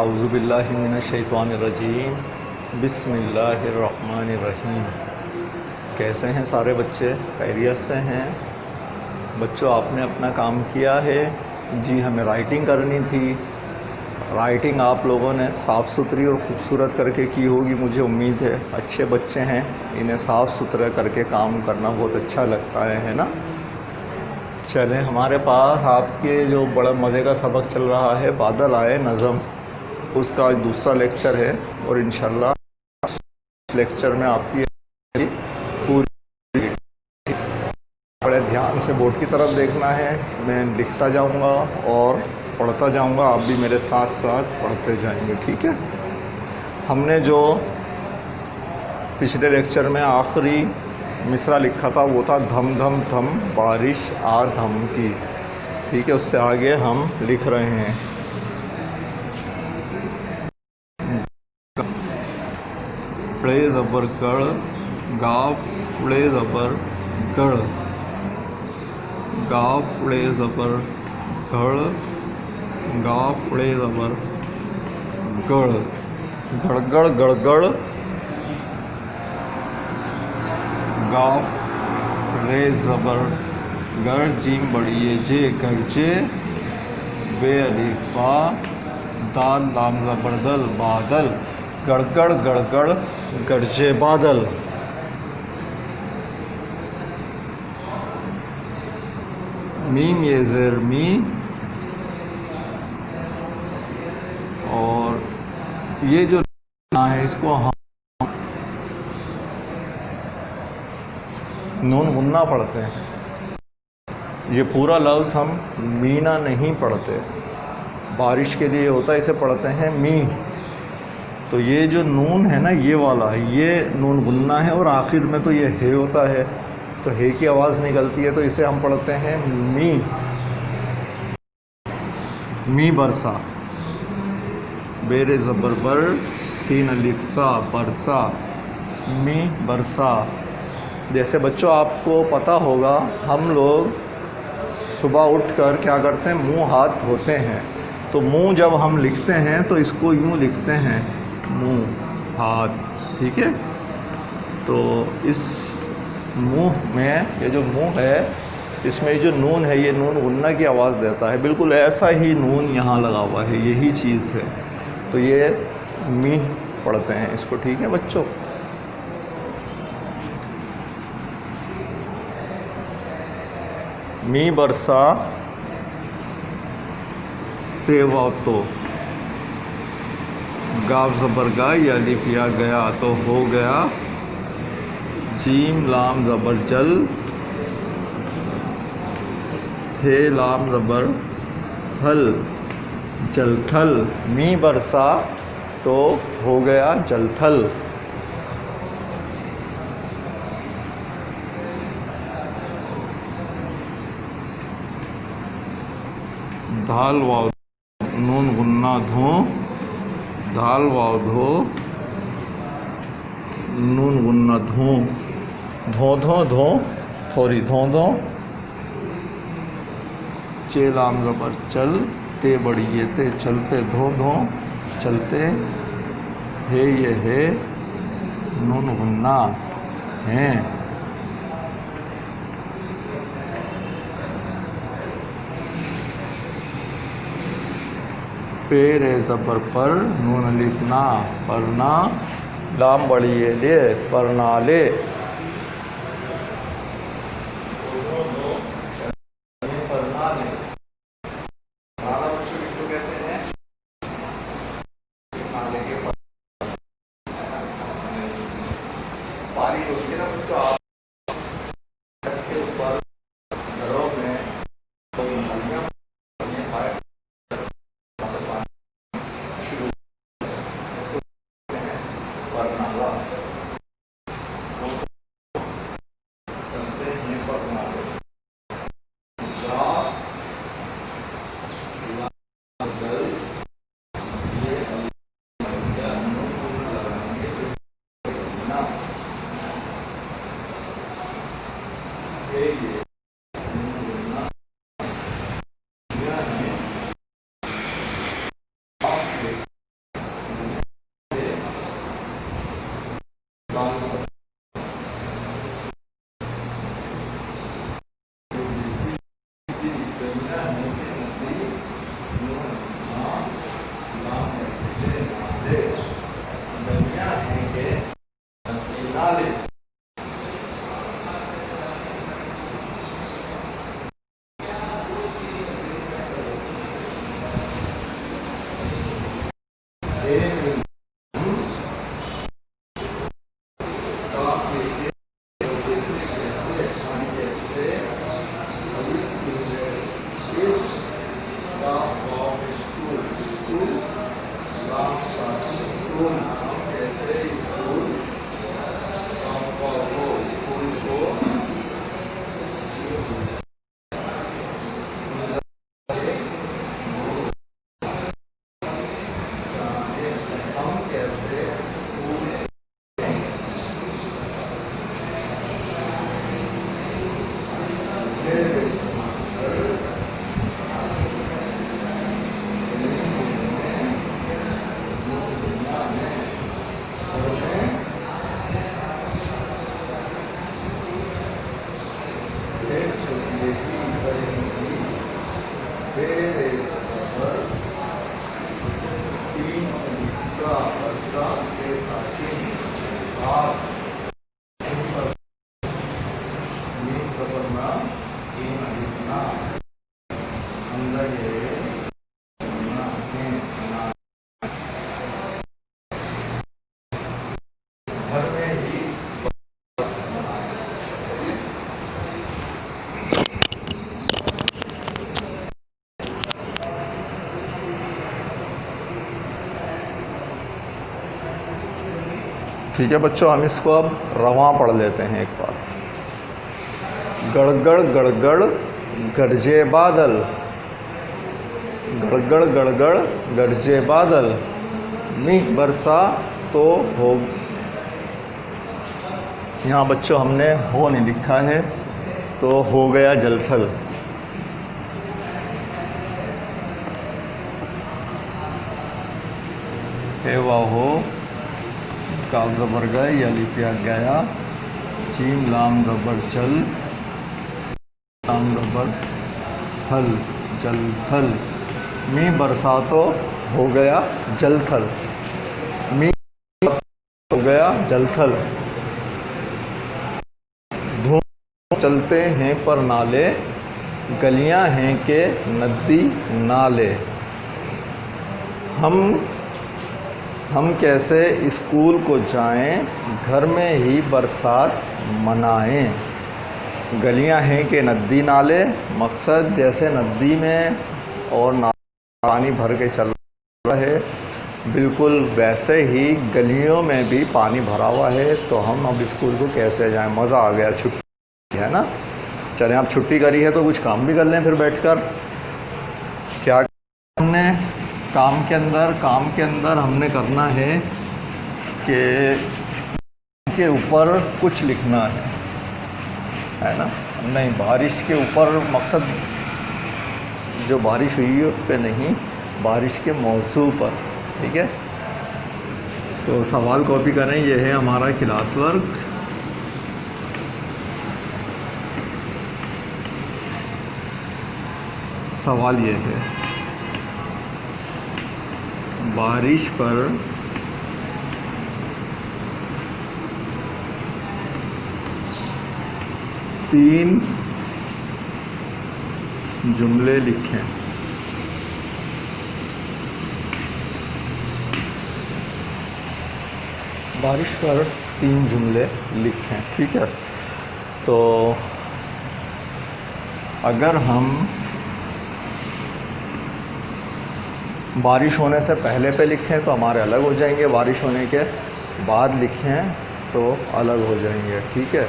आऊज़ुबिल्लाहि मिनश्शैतानिर्रजीम बिस्मिल्लाहिर्रहमानिर्रहीम। कैसे हैं सारे बच्चे? खैरियत से हैं? बच्चों, आपने अपना काम किया है? जी, हमें राइटिंग करनी थी। राइटिंग आप लोगों ने साफ़ सुथरी और ख़ूबसूरत करके की होगी, मुझे उम्मीद है। अच्छे बच्चे हैं, इन्हें साफ़ सुथरा करके काम करना बहुत अच्छा लगता है ना? चलें, हमारे पास आपके जो बड़ा मज़े का सबक चल रहा है, बादल आए नज़म, उसका आज दूसरा लेक्चर है और इंशाल्लाह लेक्चर में आपकी पूरी बड़े ध्यान से बोर्ड की तरफ देखना है। मैं लिखता जाऊंगा और पढ़ता जाऊंगा, आप भी मेरे साथ साथ पढ़ते जाएंगे, ठीक है? हमने जो पिछले लेक्चर में आखिरी मिसरा लिखा था वो था धम धम धम बारिश आ धम की, ठीक है? उससे आगे हम लिख रहे हैं ड़े ज़बर गढ़, गाव ड़े ज़बर गढ़, गाव ड़े ज़बर गढ़, गाव ड़े ज़बर गढ़, गड़गड़ गड़गड़, गाव रे ज़बर गढ़, जीम बड़िए जे गरजे, बे अलीफा दाल लाम ज़बर दल बादल, गड़गड़ गड़गड़ गरजे बादल। मीम ये ज़ेर मी, और ये जो है इसको हम नून गुन्ना पढ़ते हैं। ये पूरा लफ्ज़ हम मीना नहीं पढ़ते, बारिश के लिए होता है, इसे पढ़ते हैं मी। तो ये जो नून है ना, ये वाला, ये नून गुन्ना है और आखिर में तो ये हे होता है, तो हे की आवाज़ निकलती है, तो इसे हम पढ़ते हैं मी। मी बरसा, बेरे ज़बर बर, सीन अलिफ सा, बरसा, मी बरसा। जैसे बच्चों आपको पता होगा, हम लोग सुबह उठकर क्या करते हैं, मुंह हाथ धोते हैं। तो मुंह जब हम लिखते हैं तो इसको यूँ लिखते हैं, मुंह हाथ, ठीक है? तो इस मुंह में, ये जो मुंह है, इसमें जो नून है, ये नून गुन्ना की आवाज़ देता है। बिल्कुल ऐसा ही नून यहाँ लगा हुआ है, यही चीज़ है। तो ये मी पढ़ते हैं इसको, ठीक है बच्चों? मी बरसा तेवा तो, गाव ज़बर गा, या अलिफ या गया तो हो गया, जीम लाम ज़बर जल, थे लाम ज़बर थल, जलथल। मी बरसा तो हो गया जलथल। धाल वाव नून गुन्ना धो, धाल वाव धो, नून गुन्ना धो, धो धो धो, थोड़ी धो धो, चे लाम ज़बर चल, ते बड़ी ये ते, चलते धो धो चलते, हे ये है, नून गुन्ना हैं। पेरे ज़बर पर, नून अलिफ ना, परना, लाम बड़ी ये ले, परना ले। बारिश होती है ना बच्चों, आप के ऊपर घरों में शुरू परनाला चलते हैं, परनाले ये ठीक है बच्चों, हम इसको अब रवां पढ़ लेते हैं एक बार। गड़गड़ गड़गड़ गरजे बादल, गड़गड़ गड़गड़ गरजे बादल, मींह बरसा तो हो। यहाँ बच्चों हमने हो नहीं लिखा है, तो हो गया जलथल। हे वाह हो, काफ ज़बर गए या लिपिया गया, चीम लाम ज़बर चल, लाम ज़बर थल, जलथल। मी बरसा तो हो गया जलथल, मी हो गया जलथल। धूम चलते हैं पर नाले, गलियां हैं के नदी नाले। हम कैसे स्कूल को जाएं, घर में ही बरसात मनाएं। गलियां हैं कि नदी नाले, मकसद जैसे नदी में और पानी भर के चल रहा है, बिल्कुल वैसे ही गलियों में भी पानी भरा हुआ है। तो हम अब स्कूल को कैसे जाएं? मज़ा आ गया, छुट्टी है ना। चलें, आप छुट्टी करी है तो कुछ काम भी कर लें फिर बैठकर। क्या हमने काम के अंदर हमने करना है कि के ऊपर कुछ लिखना है ना। नहीं, बारिश के ऊपर, मकसद जो बारिश हुई है उस पर नहीं, बारिश के मौजू पर। ठीक है, तो सवाल कॉपी करें। ये है हमारा क्लास वर्क। सवाल ये है, बारिश पर तीन जुमले लिखें। बारिश पर 3 जुमले लिखें। ठीक है, तो अगर हम बारिश होने से पहले पे लिखें तो हमारे अलग हो जाएंगे, बारिश होने के बाद लिखें तो अलग हो जाएंगे। ठीक है,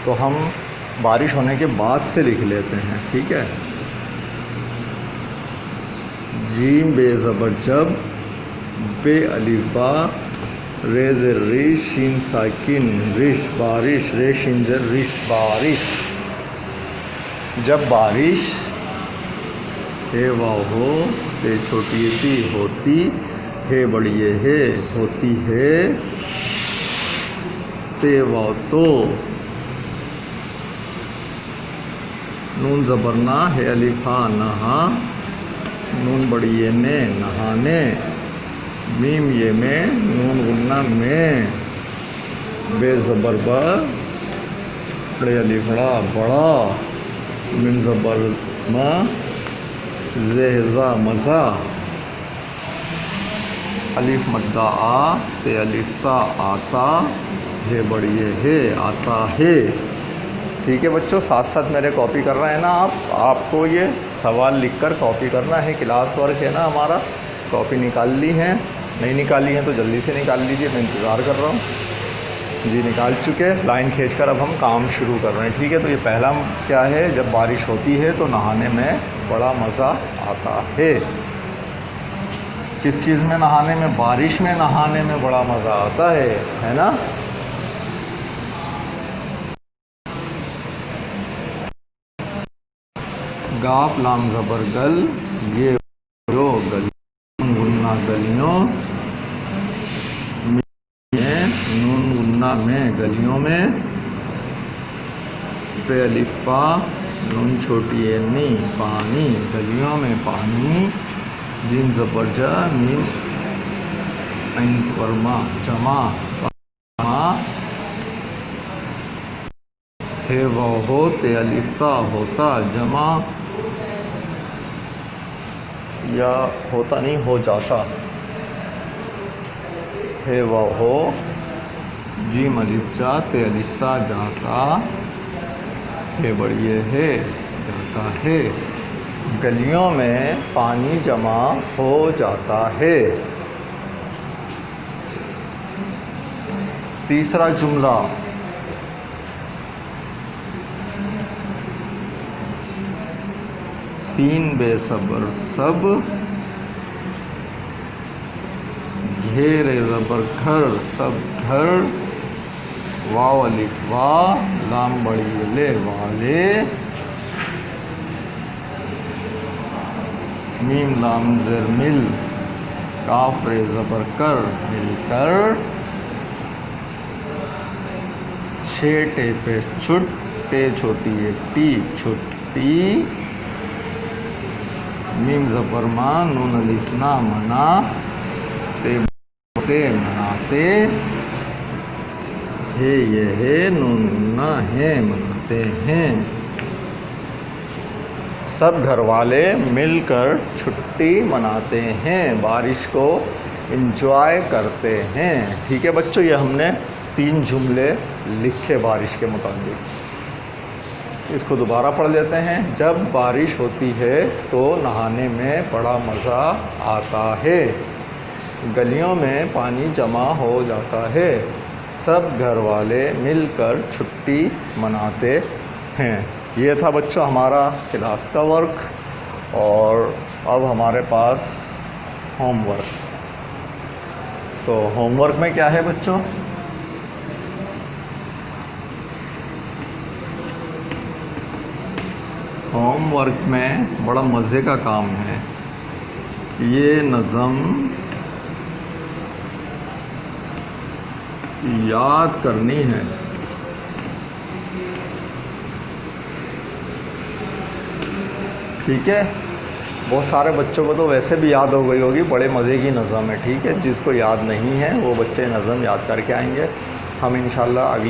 तो हम बारिश होने के बाद से लिख लेते हैं। ठीक है, जीम बे ज़बर जब, बे अलिफा, रे ज़ेर रिश, शीन साकिन रिश बारिश, रे शीन ज़ेर रिश बारिश। जब बारिश, हे वाह हो, ते छोटी सी होती, हे बड़ी है होती है, ते वाह तो, नून ज़बर ना, हे अलिफ हा नहा, नून बड़ी ये ने नहाने, मीम ये में, नून गुन्ना में, बे ज़बर ब, बड़े अलिफड़ा बड़ा, मिम ज़बर म, ज़ेज़ा मज़ा, अलिफ मद्दा आ, ते अलिफ्ता आता, हे बढ़िए हे आता है। ठीक है बच्चों, साथ साथ मेरे कॉपी कर रहे हैं ना आप, आपको ये सवाल लिखकर कॉपी करना है। क्लास वर्क है ना हमारा, कॉपी निकाल ली है, नहीं निकाली है तो जल्दी से निकाल लीजिए, मैं इंतज़ार कर रहा हूँ। जी निकाल चुके, लाइन खींचकर अब हम काम शुरू कर रहे हैं। ठीक है, तो ये पहला क्या है, जब बारिश होती है तो नहाने में बड़ा मज़ा आता है। किस चीज़ में नहाने में? बारिश में नहाने में बड़ा मज़ा आता है ना। गाफ लाम ज़बर गल, ये जो गलियों गुन्ना गलियों में, नून गुन्ना में गलियों में, पे अलिफा नून छोटी है नी पानी गलियों में पानी, जिन ज़बर जा मीम ऐन ज़बर मा जमा हे वो होते अलिफ्ता होता जमा, या होता नहीं हो जाता, हे वो हो, जी अलिफ जा ते अलिफ्ता जाता, हे बढ़िए है जाता है, गलियों में पानी जमा हो जाता है। तीसरा जुमला, सीन बेसबर सब, घेरे ज़बर घर सब घर, वाव अलिफ वा, लाम बड़ी ले वाले, मीम लाम ज़र मिल, काफ रे ज़बर कर मिलकर, छे टे पे छुट, टे छोटी है टी छुट्टी, मीम ज़बर मा, नून अलिफ ना मना, ते मनाते, हे ये है, नून ना है मनाते हैं। सब घर वाले मिलकर छुट्टी मनाते हैं, बारिश को एंजॉय करते हैं। ठीक है बच्चों, ये हमने 3 जुमले लिखे बारिश के मुताबिक। इसको दोबारा पढ़ लेते हैं। जब बारिश होती है तो नहाने में बड़ा मज़ा आता है, गलियों में पानी जमा हो जाता है, सब घर वाले मिलकर छुट्टी मनाते हैं। ये था बच्चों हमारा क्लास का वर्क, और अब हमारे पास होमवर्क। तो होमवर्क में क्या है बच्चों? होमवर्क में बड़ा मज़े का काम है, ये नज़म याद करनी है। ठीक है, बहुत सारे बच्चों को तो वैसे भी याद हो गई होगी, बड़े मज़े की नज़म है। ठीक है, जिसको याद नहीं है वो बच्चे नज़म याद करके आएंगे। हम इंशाल्लाह अगली